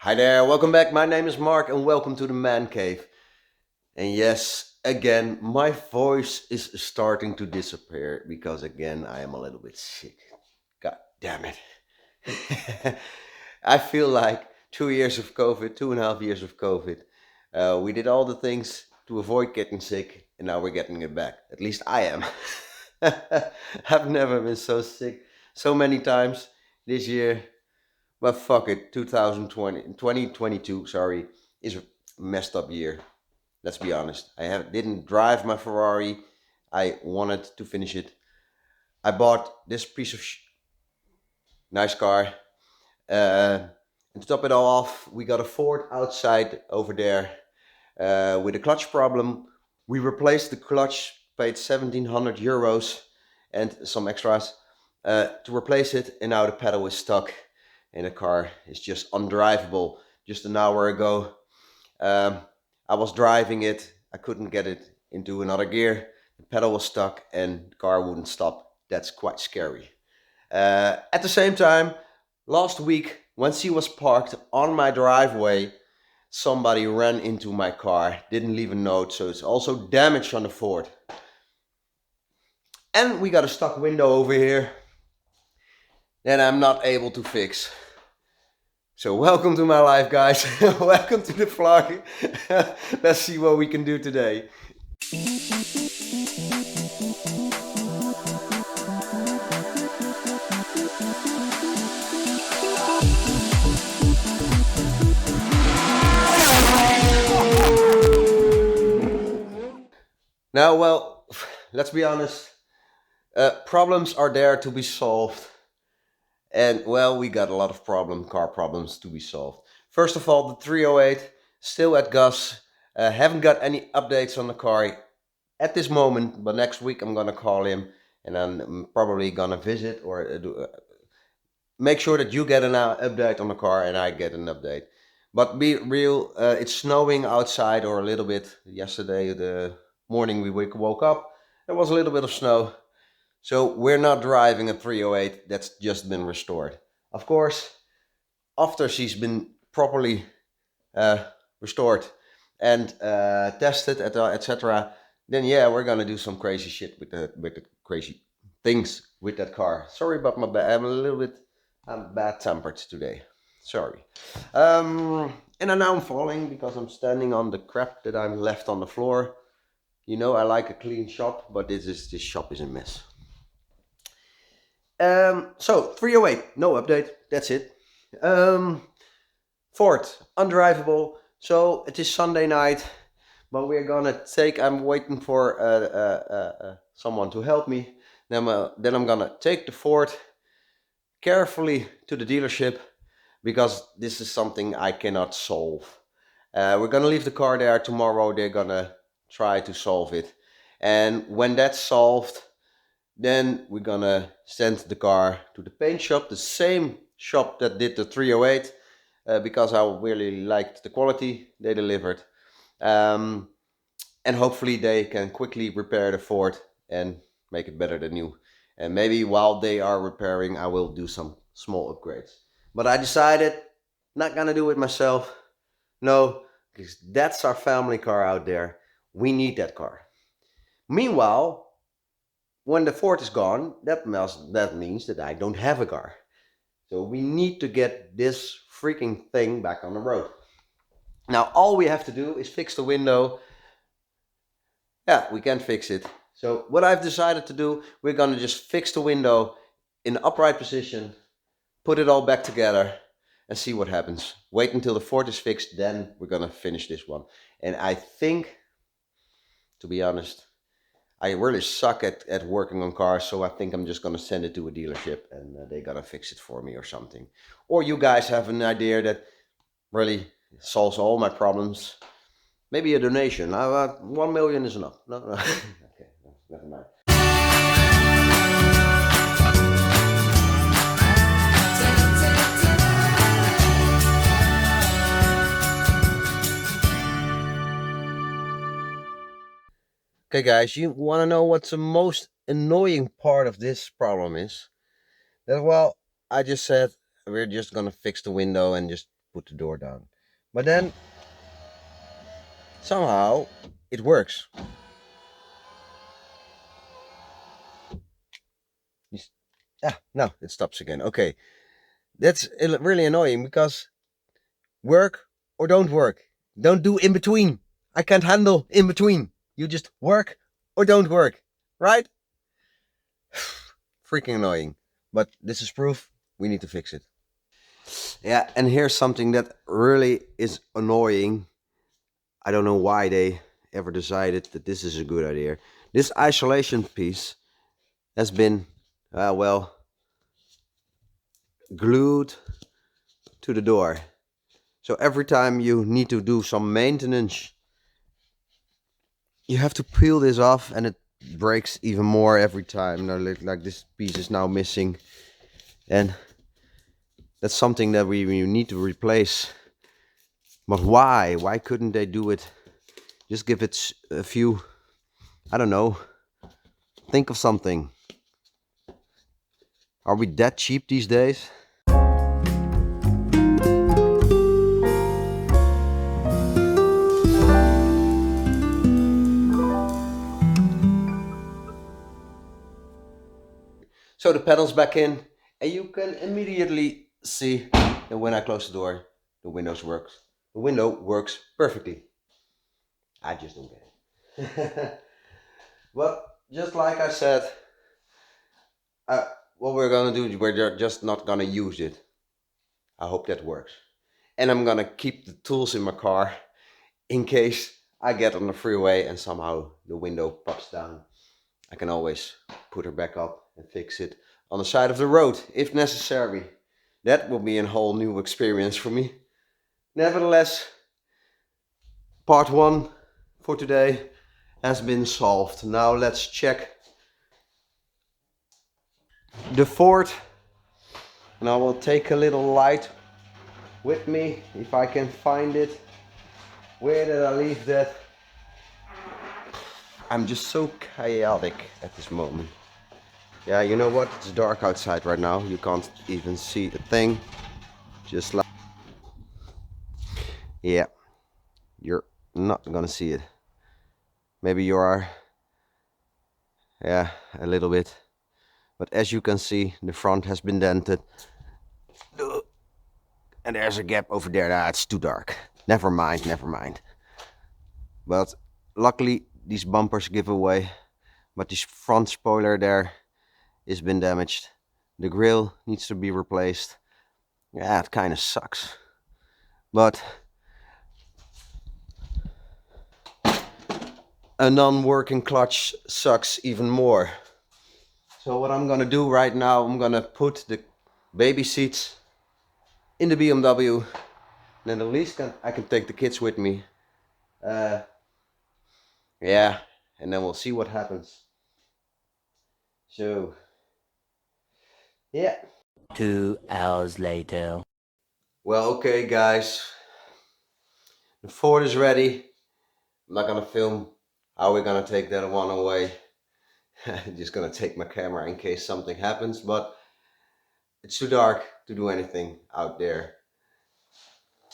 Hi there, welcome back. My name is Mark and welcome to the Man Cave. And yes, again, my voice is starting to disappear because again, I am a little bit sick. God damn it. I feel like 2 years of COVID, 2.5 years of COVID. We did all the things to avoid getting sick and now we're getting it back. At least I am. I've never been so sick so many times this year. But fuck it, 2022, sorry, is a messed up year. Let's be honest. Didn't drive my Ferrari. I wanted to finish it. I bought this piece of nice car. And to top it all off, we got a Ford outside over there with a clutch problem. We replaced the clutch, paid 1,700 euros and some extras to replace it, and now the pedal is stuck and the car is just undrivable. Just an hour ago, I was driving it, I couldn't get it into another gear, the pedal was stuck and the car wouldn't stop. That's quite scary. At the same time, last week when she was parked on my driveway, somebody ran into my car, didn't leave a note, so it's also damaged on the Ford. And we got a stuck window over here that I'm not able to fix. So welcome to my life, guys. Welcome to the vlog. Let's see what we can do today. Now, well, let's be honest. Problems are there to be solved. And well, we got a lot of car problems to be solved. First of all, the 308 still at Gus. Haven't got any updates on the car at this moment, but next week I'm gonna call him and I'm probably gonna visit or make sure that you get an update on the car and I get an update. But be real, it's snowing outside or a little bit. Yesterday, the morning we woke up, there was a little bit of snow. So we're not driving a 308 that's just been restored. Of course, after she's been properly restored and tested, etc., then yeah, we're gonna do some crazy shit with the crazy things with that car. Sorry about my I'm bad tempered today. Sorry. And now I'm falling because I'm standing on the crap that I'm left on the floor. You know, I like a clean shop, but this shop is a mess. So 308, no update. That's it. Ford, undrivable. So it is Sunday night, but we're gonna take. I'm waiting for someone to help me. Then I'm gonna take the Ford carefully to the dealership because this is something I cannot solve. We're gonna leave the car there tomorrow. They're gonna try to solve it, and when that's solved, then we're gonna send the car to the paint shop, the same shop that did the 308, because I really liked the quality they delivered. And hopefully they can quickly repair the Ford and make it better than new. And maybe while they are repairing, I will do some small upgrades. But I decided not gonna do it myself. No, because that's our family car out there. We need that car. Meanwhile, when the Ford is gone, that means that I don't have a car. So we need to get this freaking thing back on the road. Now all we have to do is fix the window. Yeah, we can fix it. So what I've decided to do, we're gonna just fix the window in the upright position, put it all back together and see what happens. Wait until the Ford is fixed, then we're gonna finish this one. And I think, to be honest, I really suck at working on cars, so I think I'm just gonna send it to a dealership and they're gonna fix it for me or something. Or you guys have an idea that really solves all my problems. Maybe a donation. 1 million is enough. No. Okay, never mind. Okay guys, you want to know what's the most annoying part of this problem is? That, well, I just said we're just gonna fix the window and just put the door down. But then somehow it works. No, it stops again. Okay, that's really annoying because work or don't work. Don't do in between. I can't handle in between. You just work or don't work, right? Freaking annoying. But this is proof we need to fix it. Yeah, and here's something that really is annoying. I don't know why they ever decided that this is a good idea. This isolation piece has been, well, glued to the door. So every time you need to do some maintenance, you have to peel this off, and it breaks even more every time. Now, like this piece is now missing, and that's something that we need to replace. But why? Why couldn't they do it? Just give it a few, I don't know, think of something. Are we that cheap these days? So the pedal's back in, and you can immediately see that when I close the door, the window works perfectly. I just don't get it. But just like I said, what we're gonna do, we're just not gonna use it. I hope that works. And I'm gonna keep the tools in my car in case I get on the freeway and somehow the window pops down. I can always put her back up and fix it on the side of the road if necessary. That will be a whole new experience for me. Nevertheless, part 1 for today has been solved. Now let's check the Ford, and I will take a little light with me if I can find it. Where did I leave that? I'm just so chaotic at this moment. Yeah, you know what? It's dark outside right now. You can't even see a thing. Just like... Yeah, you're not gonna see it. Maybe you are. Yeah, a little bit. But as you can see, the front has been dented. And there's a gap over there. Nah, it's too dark. Never mind, never mind. But luckily, these bumpers give away. But this front spoiler there has been damaged. The grille needs to be replaced. Yeah, it kind of sucks. But a non-working clutch sucks even more. So what I'm gonna do right now, I'm gonna put the baby seats in the BMW. Then at least I can take the kids with me. Yeah, and then we'll see what happens. So, yeah. 2 hours later. Well, okay, guys. The Ford is ready. I'm not gonna film how we're gonna take that one away. I'm just gonna take my camera in case something happens, but it's too dark to do anything out there.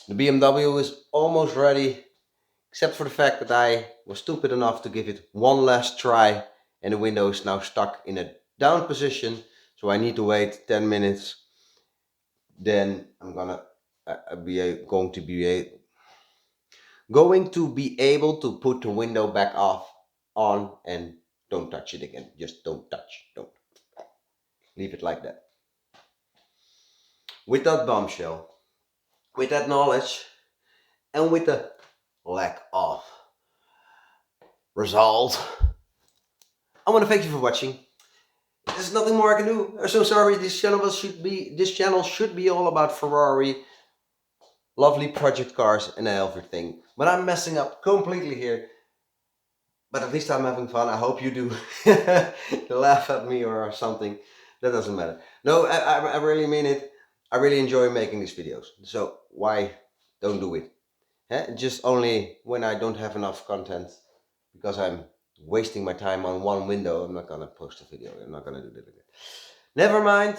The BMW is almost ready, except for the fact that I was stupid enough to give it one last try, and the window is now stuck in a down position, so I need to wait 10 minutes. Then I'm gonna going to be able to put the window back off on, and don't touch it again. Just don't touch. Don't leave it like that. With that bombshell, with that knowledge, and with the lack of result, I want to thank you for watching. There's nothing more I can do. I'm so sorry. This channel should be all about Ferrari, lovely project cars, and everything. But I'm messing up completely here. But at least I'm having fun. I hope you do. Laugh at me or something. That doesn't matter. No, I really mean it. I really enjoy making these videos. So why don't do it? Just only when I don't have enough content, because I'm wasting my time on one window. I'm not gonna post a video. I'm not gonna do that again. Never mind.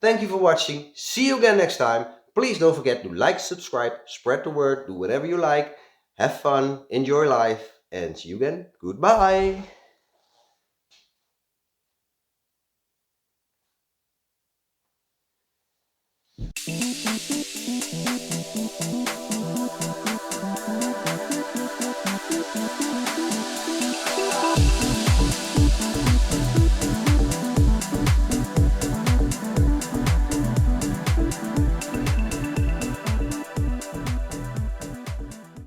Thank you for watching. See you again next time. Please don't forget to like, subscribe, spread the word, do whatever you like. Have fun, enjoy life, and see you again. Goodbye.